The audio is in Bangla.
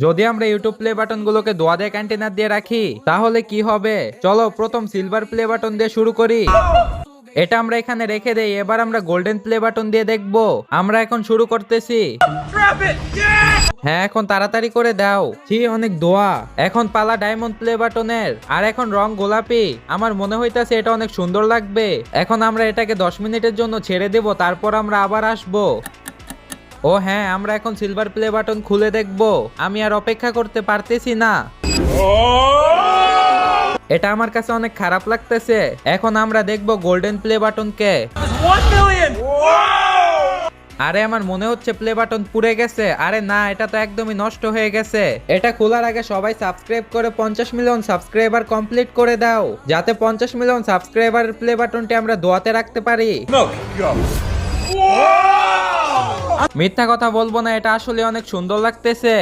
যদি আমরা ইউটিউব প্লে বাটন গুলোকে দোয়া দিয়ে কন্টেনার দিয়ে রাখি তাহলে কি হবে? চলো প্রথম সিলভার প্লে বাটন দিয়ে শুরু করি। এটা আমরা এখানে রেখে দেই। এবার আমরা গোল্ডেন প্লে বাটন দিয়ে দেখবো। আমরা এখন শুরু করতেছি। হ্যাঁ, এখন তাড়াতাড়ি করে দাও। অনেক দোয়া। এখন পালা ডায়মন্ড প্লে বাটনের। আর এখন রং গোলাপি। আমার মনে হইতাছে এটা অনেক সুন্দর লাগবে। এখন আমরা এটাকে 10 মিনিটের জন্য ছেড়ে দেব, তারপর আমরা আবার আসবো। ও হ্যাঁ, আমরা এখন সিলভার প্লে বাটন খুলে দেখবো। আমি আর অপেক্ষা করতে পারতেছি না। এটা আমার কাছে অনেক খারাপ লাগতেছে। এখন আমরা দেখবো গোল্ডেন প্লে বাটনকে। আরে আমার মনে হচ্ছে প্লে বাটন পুড়ে গেছে। আরে না, এটা তো একদমই নষ্ট হয়ে গেছে। এটা খোলার আগে সবাই সাবস্ক্রাইব করে 50 মিলিয়ন সাবস্ক্রাইবার কমপ্লিট করে দাও, যাতে 50 মিলিয়ন সাবস্ক্রাইবারের প্লে বাটনটি আমরা দোয়াতে রাখতে পারি। মিথ্যা কথা বলবো না, এটা আসলে অনেক সুন্দর লাগতেছে।